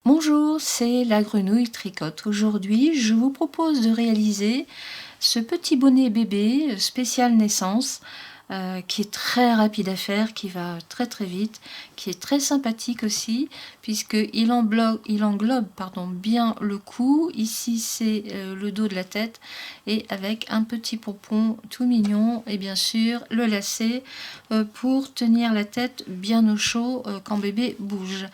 Bonjour, c'est la grenouille tricote. Aujourd'hui, je vous propose de réaliser ce petit bonnet bébé spécial naissance qui est très rapide à faire, qui va très très vite, qui est très sympathique aussi puisqu'il englobe bien le cou. Ici, c'est le dos de la tête et avec un petit pompon tout mignon et bien sûr le lacet pour tenir la tête bien au chaud quand bébé bouge.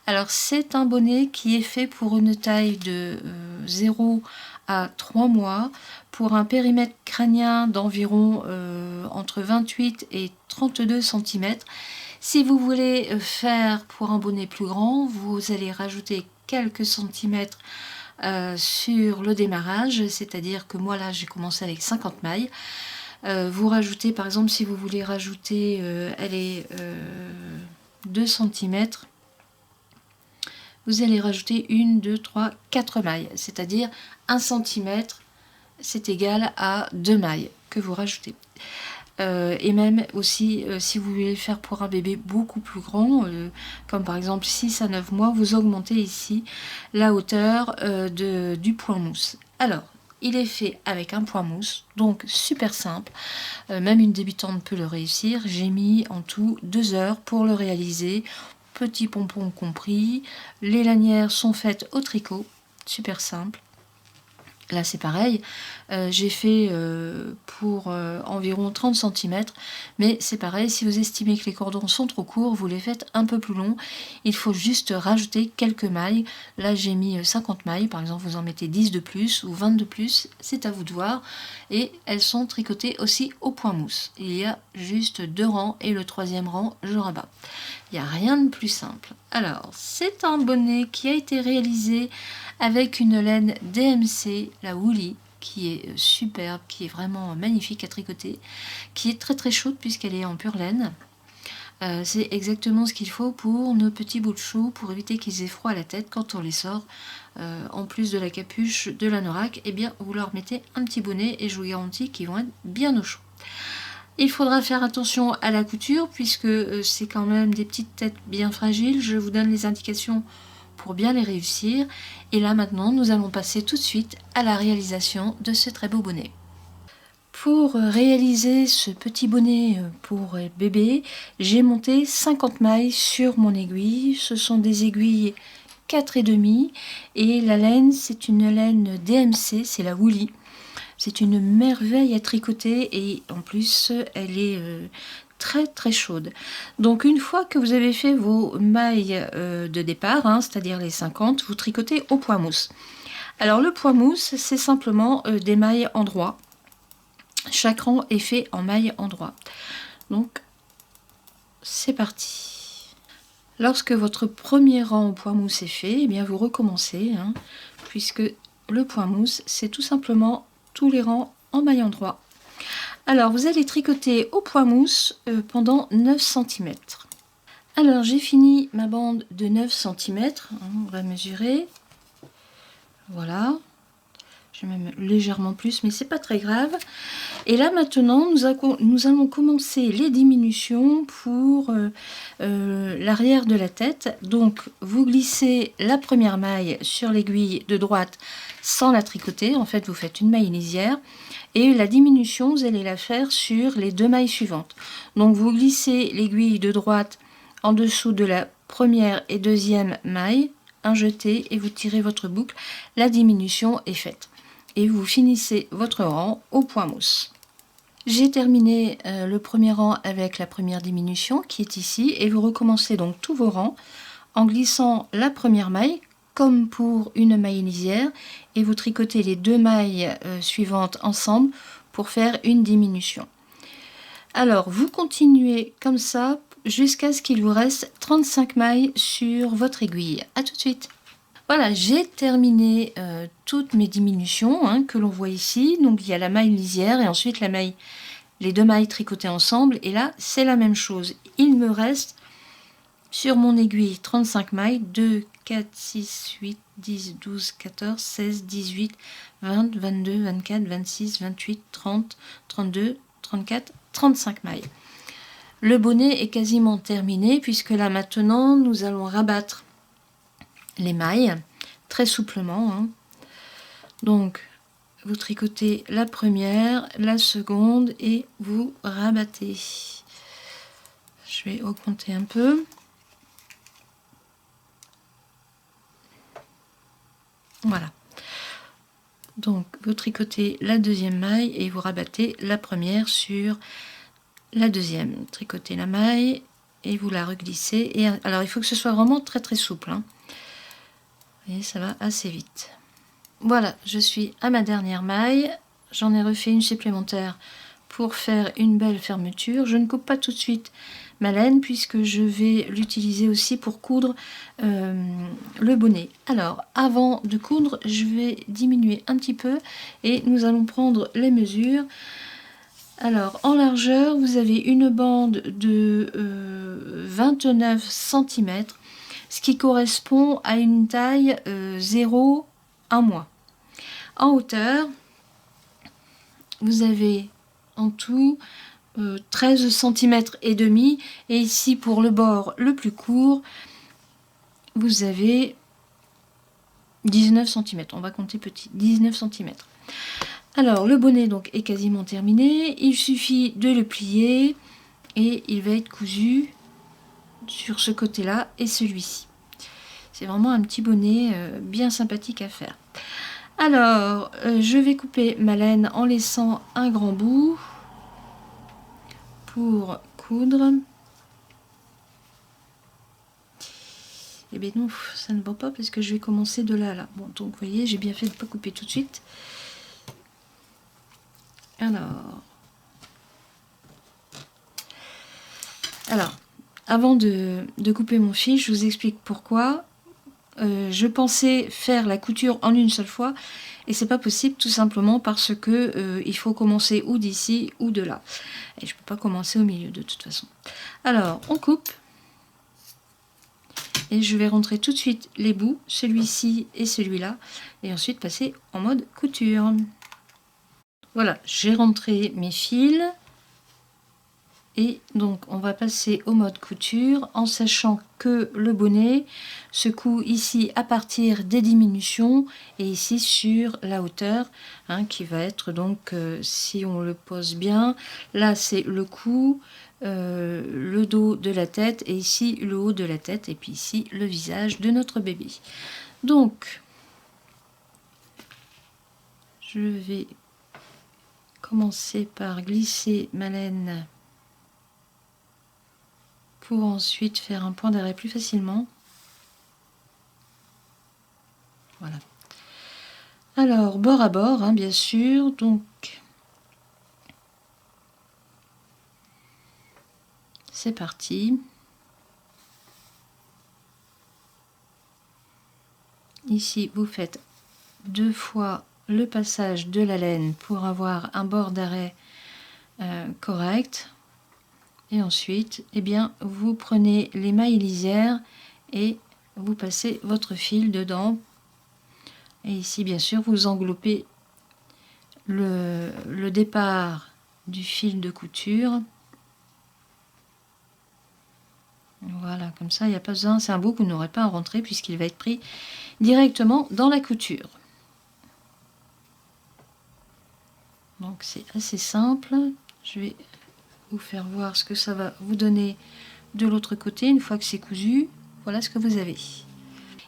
Alors c'est un bonnet qui est fait pour une taille de 0 à 3 mois, pour un périmètre crânien d'environ entre 28 et 32 cm. Si vous voulez faire pour un bonnet plus grand, vous allez rajouter quelques centimètres sur le démarrage, c'est-à-dire que moi là j'ai commencé avec 50 mailles. Vous rajoutez par exemple, si vous voulez rajouter 2 cm, vous allez rajouter 1, 2, 3, 4 mailles, c'est-à-dire 1 cm, c'est égal à 2 mailles que vous rajoutez. Et même aussi, si vous voulez faire pour un bébé beaucoup plus grand, comme par exemple 6 à 9 mois, vous augmentez ici la hauteur du point mousse. Alors, il est fait avec un point mousse, donc super simple, même une débutante peut le réussir. J'ai mis en tout 2 heures pour le réaliser, petit pompon compris. Les lanières sont faites au tricot, super simple. Là c'est pareil, j'ai fait pour environ 30 cm, mais c'est pareil, si vous estimez que les cordons sont trop courts, vous les faites un peu plus longs. Il faut juste rajouter quelques mailles. Là j'ai mis 50 mailles, par exemple vous en mettez 10 de plus ou 20 de plus, c'est à vous de voir. Et elles sont tricotées aussi au point mousse. Il y a juste 2 rangs et le 3e rang je rabats. Il n'y a rien de plus simple. Alors c'est un bonnet qui a été réalisé avec une laine DMC, la Woolly, qui est superbe, qui est vraiment magnifique à tricoter, qui est très très chaude puisqu'elle est en pure laine. C'est exactement ce qu'il faut pour nos petits bouts de chou, pour éviter qu'ils aient froid à la tête quand on les sort. En plus de la capuche, de l'anorak, eh bien vous leur mettez un petit bonnet et je vous garantis qu'ils vont être bien au chaud. Il faudra faire attention à la couture puisque c'est quand même des petites têtes bien fragiles. Je vous donne les indications pour bien les réussir. Et là maintenant, nous allons passer tout de suite à la réalisation de ce très beau bonnet. Pour réaliser ce petit bonnet pour bébé, j'ai monté 50 mailles sur mon aiguille. Ce sont des aiguilles 4,5 et la laine, c'est une laine DMC, c'est la Woolly. C'est une merveille à tricoter et en plus, elle est très très chaude. Donc une fois que vous avez fait vos mailles de départ, c'est-à-dire les 50, vous tricotez au point mousse. Alors le point mousse, c'est simplement des mailles en droit. Chaque rang est fait en mailles en droit. Donc c'est parti. Lorsque votre premier rang au point mousse est fait, eh bien vous recommencez, puisque le point mousse, c'est tout simplement tous les rangs en mailles en droit. Alors vous allez tricoter au point mousse pendant 9 cm. Alors j'ai fini ma bande de 9 cm, on va mesurer, voilà, j'ai même légèrement plus mais c'est pas très grave. Et là maintenant nous allons commencer les diminutions pour l'arrière de la tête. Donc vous glissez la première maille sur l'aiguille de droite sans la tricoter, en fait vous faites une maille lisière. Et la diminution, vous allez la faire sur les 2 mailles suivantes. Donc vous glissez l'aiguille de droite en dessous de la première et deuxième maille, un jeté et vous tirez votre boucle. La diminution est faite. Et vous finissez votre rang au point mousse. J'ai terminé le premier rang avec la première diminution qui est ici. Et vous recommencez donc tous vos rangs en glissant la première maille comme pour une maille lisière et vous tricotez les 2 mailles suivantes ensemble pour faire une diminution. Alors vous continuez comme ça jusqu'à ce qu'il vous reste 35 mailles sur votre aiguille. A tout de suite. Voilà, j'ai terminé toutes mes diminutions que l'on voit ici. Donc il y a la maille lisière et ensuite les 2 mailles tricotées ensemble. Et là c'est la même chose. Il me reste sur mon aiguille 35 mailles, 2, 4, 6, 8, 10, 12, 14, 16, 18, 20, 22, 24, 26, 28, 30, 32, 34, 35 mailles. Le bonnet est quasiment terminé puisque là maintenant nous allons rabattre les mailles très souplement, hein. Donc vous tricotez la première, la seconde et vous rabattez. Je vais augmenter un peu. Voilà. Donc vous tricotez la deuxième maille et vous rabattez la première sur la deuxième. Tricotez la maille et vous la reglissez. Et alors il faut que ce soit vraiment très très souple, hein. Vous voyez, ça va assez vite. Voilà, je suis à ma dernière maille. J'en ai refait une supplémentaire pour faire une belle fermeture. Je ne coupe pas tout de suite ma laine puisque je vais l'utiliser aussi pour coudre le bonnet. Alors, avant de coudre, je vais diminuer un petit peu et nous allons prendre les mesures. Alors, en largeur, vous avez une bande de 29 cm, ce qui correspond à une taille 0 1 mois. En hauteur, vous avez en tout 13 cm et demi, et ici pour le bord le plus court, vous avez 19 cm. On va compter petit, 19 cm. Alors le bonnet donc est quasiment terminé, il suffit de le plier et il va être cousu sur ce côté-là et celui-ci. C'est vraiment un petit bonnet bien sympathique à faire. Alors, je vais couper ma laine en laissant un grand bout pour coudre. Et bien non, ça ne va pas parce que je vais commencer de là à là. Bon, donc vous voyez, j'ai bien fait de ne pas couper tout de suite. Alors avant de couper mon fil, je vous explique pourquoi. Je pensais faire la couture en une seule fois et c'est pas possible tout simplement parce que il faut commencer ou d'ici ou de là et je peux pas commencer au milieu de toute façon. Alors on coupe et je vais rentrer tout de suite les bouts, celui-ci et celui-là, et ensuite passer en mode couture. Voilà, j'ai rentré mes fils. Et donc on va passer au mode couture en sachant que le bonnet se coud ici à partir des diminutions et ici sur la hauteur, hein, qui va être donc, si on le pose bien, là c'est le cou, le dos de la tête et ici le haut de la tête et puis ici le visage de notre bébé. Donc je vais commencer par glisser ma laine pour ensuite faire un point d'arrêt plus facilement. Voilà. Alors, bord à bord, hein, bien sûr. Donc, c'est parti. Ici, vous faites 2 fois le passage de la laine pour avoir un bord d'arrêt correct. Et ensuite, eh bien, vous prenez les mailles lisières et vous passez votre fil dedans. Et ici, bien sûr, vous enveloppez le départ du fil de couture. Voilà, comme ça, il n'y a pas besoin, c'est un bout que vous n'aurez pas à rentrer puisqu'il va être pris directement dans la couture. Donc, c'est assez simple. Je vais vous faire voir ce que ça va vous donner de l'autre côté une fois que c'est cousu. Voilà ce que vous avez.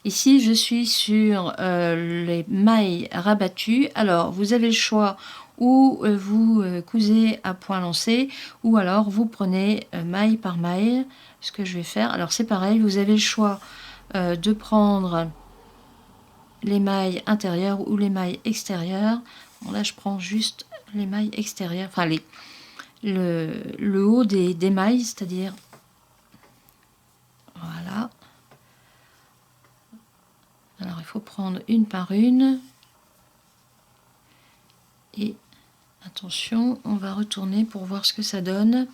Ici, je suis sur les mailles rabattues. Alors, vous avez le choix ou vous cousez à point lancé ou alors vous prenez maille par maille. Ce que je vais faire, alors c'est pareil, vous avez le choix de prendre les mailles intérieures ou les mailles extérieures. Bon, là, je prends juste les mailles extérieures, enfin le haut des mailles, c'est-à-dire voilà. Alors il faut prendre une par une et attention, on va retourner pour voir ce que ça donne.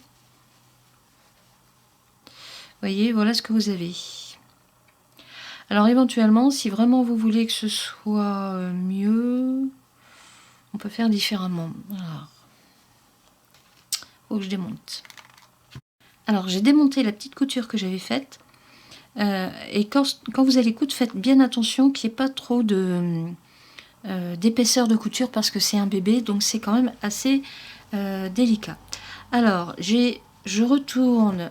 Vous voyez, voilà ce que vous avez. Alors éventuellement, si vraiment vous voulez que ce soit mieux, on peut faire différemment. Alors, faut que je démonte. Alors j'ai démonté la petite couture que j'avais faite. Et quand vous allez coudre, faites bien attention qu'il n'y ait pas trop d'épaisseur de couture parce que c'est un bébé, donc c'est quand même assez délicat. Alors, je retourne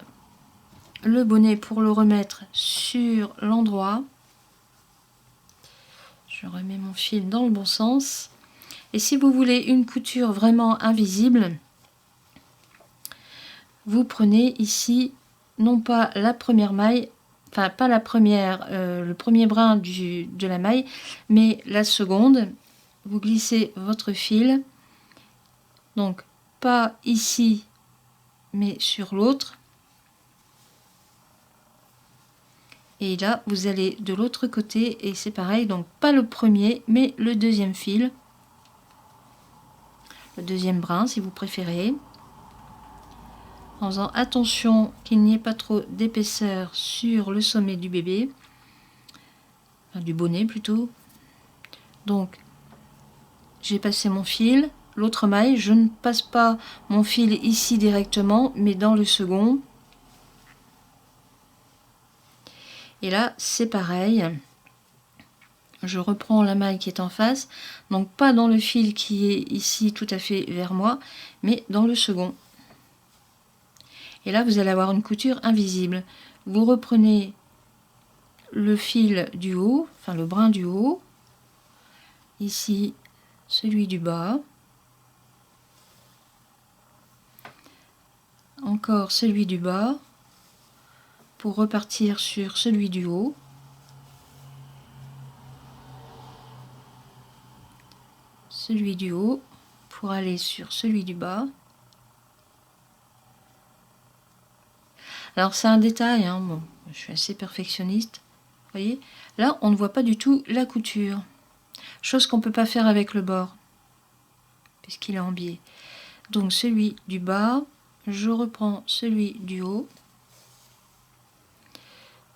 le bonnet pour le remettre sur l'endroit. Je remets mon fil dans le bon sens. Et si vous voulez une couture vraiment invisible, vous prenez ici, non pas la première maille, enfin pas la première, le premier brin de la maille, mais la seconde. Vous glissez votre fil, donc pas ici, mais sur l'autre. Et là, vous allez de l'autre côté et c'est pareil, donc pas le premier, mais le deuxième fil. Le deuxième brin, si vous préférez. En faisant attention qu'il n'y ait pas trop d'épaisseur sur le sommet du bébé. Enfin, du bonnet plutôt. Donc, j'ai passé mon fil. L'autre maille, je ne passe pas mon fil ici directement, mais dans le second. Et là, c'est pareil. Je reprends la maille qui est en face, donc pas dans le fil qui est ici tout à fait vers moi, mais dans le second. Et là, vous allez avoir une couture invisible. Vous reprenez le fil du haut, enfin le brin du haut, ici celui du bas, encore celui du bas, pour repartir sur celui du haut. Celui du haut pour aller sur celui du bas. Alors c'est un détail, hein, bon, je suis assez perfectionniste. Vous voyez, là on ne voit pas du tout la couture. Chose qu'on ne peut pas faire avec le bord, puisqu'il est en biais. Donc celui du bas, je reprends celui du haut.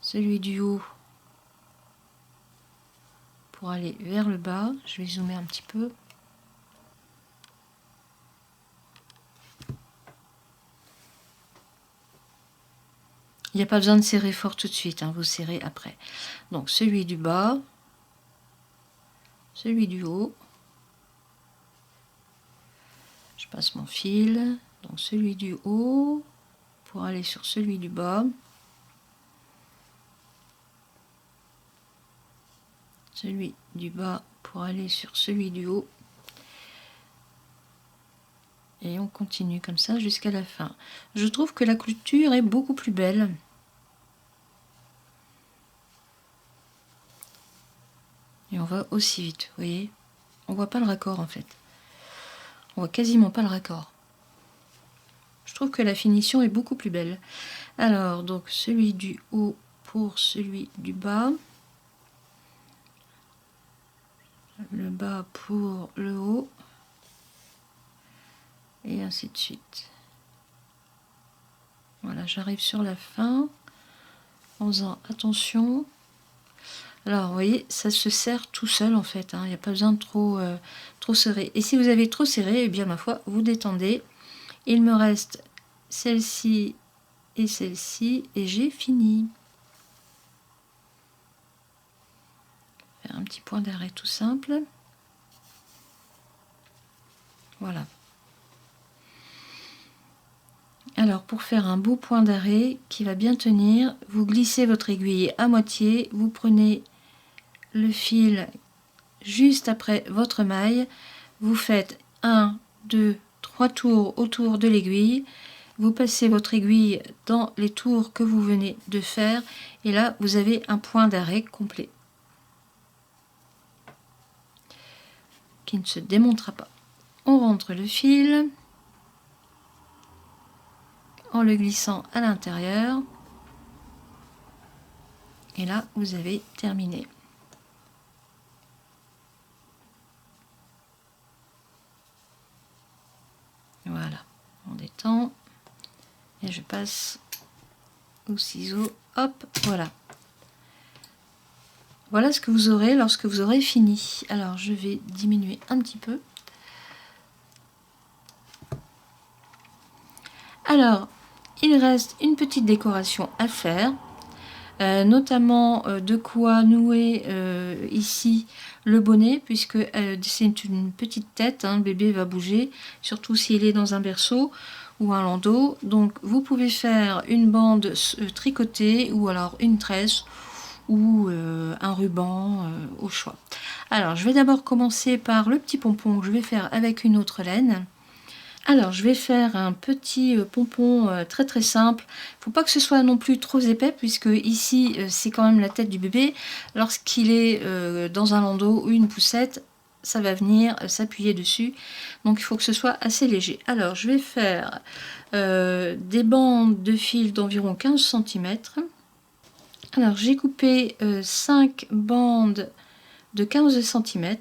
Celui du haut pour aller vers le bas. Je vais zoomer un petit peu. Il n'y a pas besoin de serrer fort tout de suite, hein, vous serrez après. Donc celui du bas, celui du haut. Je passe mon fil, donc celui du haut pour aller sur celui du bas. Celui du bas pour aller sur celui du haut. Et on continue comme ça jusqu'à la fin. Je trouve que la couture est beaucoup plus belle. Et on va aussi vite, vous voyez. On voit pas le raccord en fait. On voit quasiment pas le raccord. Je trouve que la finition est beaucoup plus belle. Alors, donc celui du haut pour celui du bas. Le bas pour le haut. Et ainsi de suite. Voilà, j'arrive sur la fin. En faisant attention. Alors, vous voyez, ça se serre tout seul en fait. Il n'y a pas besoin de trop serrer. Et si vous avez trop serré, eh bien, ma foi, vous détendez. Il me reste celle-ci et celle-ci. Et j'ai fini. Faire un petit point d'arrêt tout simple. Voilà. Alors, pour faire un beau point d'arrêt qui va bien tenir, vous glissez votre aiguille à moitié. Vous prenez le fil juste après votre maille, vous faites 1, 2, 3 tours autour de l'aiguille, vous passez votre aiguille dans les tours que vous venez de faire et là vous avez un point d'arrêt complet qui ne se démontera pas. On rentre le fil en le glissant à l'intérieur et là vous avez terminé. Voilà, on détend et je passe au ciseau, hop, voilà. Voilà ce que vous aurez lorsque vous aurez fini. Alors je vais diminuer un petit peu. Alors, il reste une petite décoration à faire. notamment de quoi nouer ici le bonnet, puisque c'est une petite tête, hein, le bébé va bouger, surtout s'il est dans un berceau ou un landau. Donc vous pouvez faire une bande tricotée ou alors une tresse ou un ruban au choix. Alors je vais d'abord commencer par le petit pompon que je vais faire avec une autre laine. Alors je vais faire un petit pompon très très simple. Il ne faut pas que ce soit non plus trop épais, puisque ici c'est quand même la tête du bébé. Lorsqu'il est dans un landau ou une poussette, ça va venir s'appuyer dessus. Donc il faut que ce soit assez léger. Alors je vais faire des bandes de fil d'environ 15 cm. Alors j'ai coupé 5 bandes de 15 cm.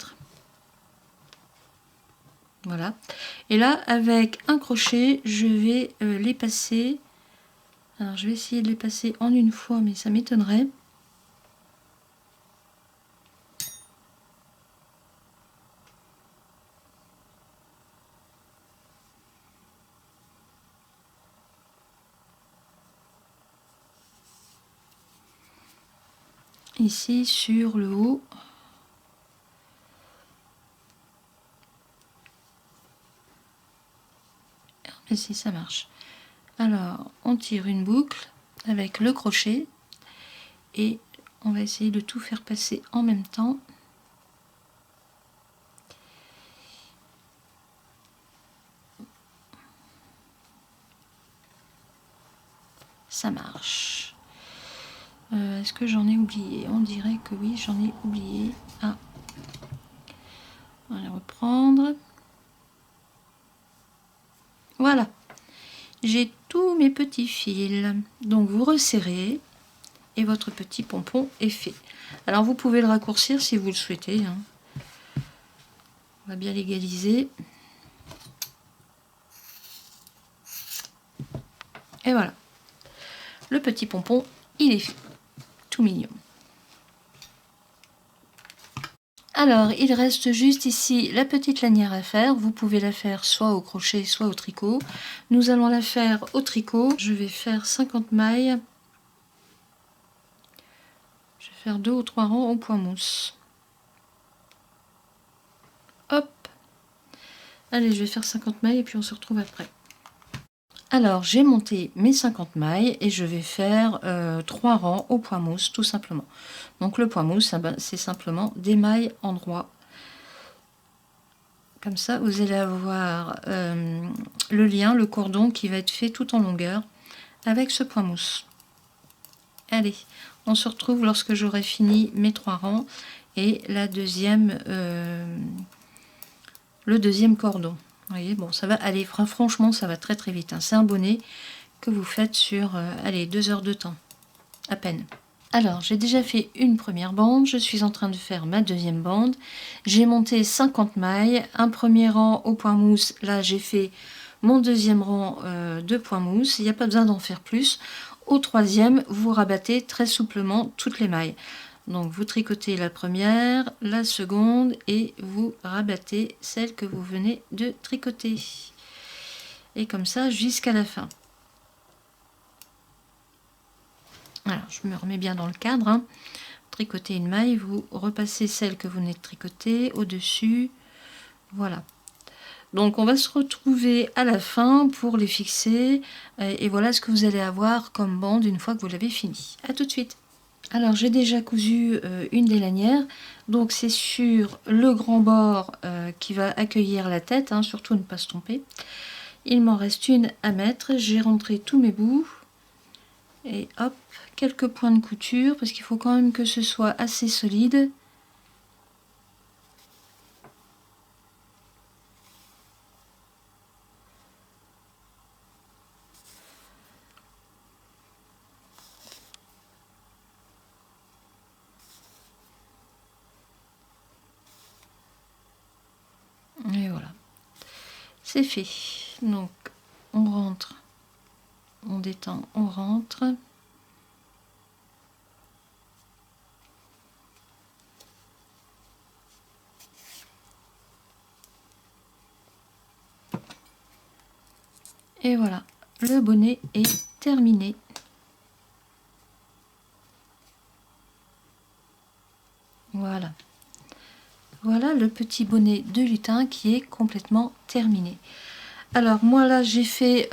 Voilà. Et là, avec un crochet, je vais les passer. Alors, je vais essayer de les passer en une fois, mais ça m'étonnerait. Ici, sur le haut. Et si ça marche. Alors, on tire une boucle avec le crochet. Et on va essayer de tout faire passer en même temps. Ça marche. Est-ce que j'en ai oublié? On dirait que oui, j'en ai oublié. Ah. On va les reprendre. Voilà. J'ai tous mes petits fils. Donc vous resserrez et votre petit pompon est fait. Alors vous pouvez le raccourcir si vous le souhaitez. Hein. On va bien l'égaliser. Et voilà. Le petit pompon, il est fait. Tout mignon. Alors, il reste juste ici la petite lanière à faire. Vous pouvez la faire soit au crochet, soit au tricot. Nous allons la faire au tricot. Je vais faire 50 mailles. Je vais faire 2 ou 3 rangs au point mousse. Hop. Allez, je vais faire 50 mailles et puis on se retrouve après. Alors, j'ai monté mes 50 mailles et je vais faire 3 rangs au point mousse, tout simplement. Donc, le point mousse, c'est simplement des mailles en droit. Comme ça, vous allez avoir le lien, le cordon qui va être fait tout en longueur avec ce point mousse. Allez, on se retrouve lorsque j'aurai fini mes 3 rangs et le deuxième cordon. Vous voyez, bon, ça va aller, franchement, ça va très très vite. Hein. C'est un bonnet que vous faites sur, allez, 2 heures de temps, à peine. Alors, j'ai déjà fait une première bande, je suis en train de faire ma deuxième bande. J'ai monté 50 mailles, un premier rang au point mousse, là j'ai fait mon deuxième rang de point mousse, il n'y a pas besoin d'en faire plus. Au troisième, vous rabattez très souplement toutes les mailles. Donc vous tricotez la première, la seconde et vous rabattez celle que vous venez de tricoter. Et comme ça jusqu'à la fin. Alors je me remets bien dans le cadre. Hein. Tricotez une maille, vous repassez celle que vous venez de tricoter au-dessus. Voilà. Donc on va se retrouver à la fin pour les fixer. Et voilà ce que vous allez avoir comme bande une fois que vous l'avez fini. A tout de suite. Alors j'ai déjà cousu une des lanières, donc c'est sur le grand bord qui va accueillir la tête, hein, surtout ne pas se tromper. Il m'en reste une à mettre, j'ai rentré tous mes bouts, et hop, quelques points de couture, parce qu'il faut quand même que ce soit assez solide. Et voilà, c'est fait. Donc on rentre, on détend, on rentre. Et voilà, le bonnet est terminé. Voilà le petit bonnet de lutin qui est complètement terminé. Alors moi là j'ai fait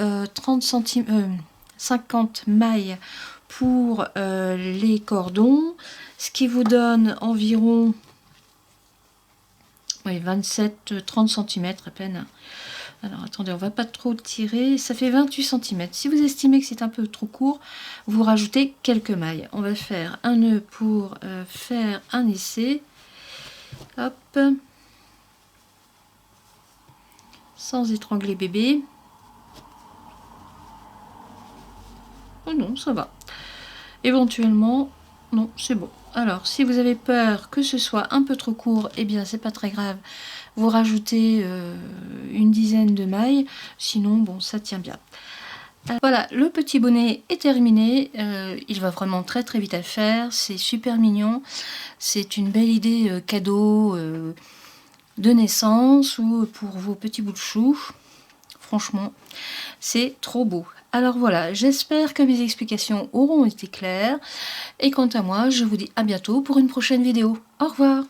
50 mailles pour les cordons, ce qui vous donne environ 27-30 cm à peine. Alors attendez, on va pas trop tirer, ça fait 28 cm. Si vous estimez que c'est un peu trop court, vous rajoutez quelques mailles. On va faire un nœud pour faire un essai. Hop, sans étrangler bébé. Oh non, ça va. Éventuellement, non, c'est bon. Alors, si vous avez peur que ce soit un peu trop court, eh bien, c'est pas très grave. Vous rajoutez une dizaine de mailles. Sinon, bon, ça tient bien. Voilà, le petit bonnet est terminé. Il va vraiment très très vite à faire. C'est super mignon. C'est une belle idée cadeau de naissance ou pour vos petits bouts de chou. Franchement, c'est trop beau. Alors voilà, j'espère que mes explications auront été claires. Et quant à moi, je vous dis à bientôt pour une prochaine vidéo. Au revoir!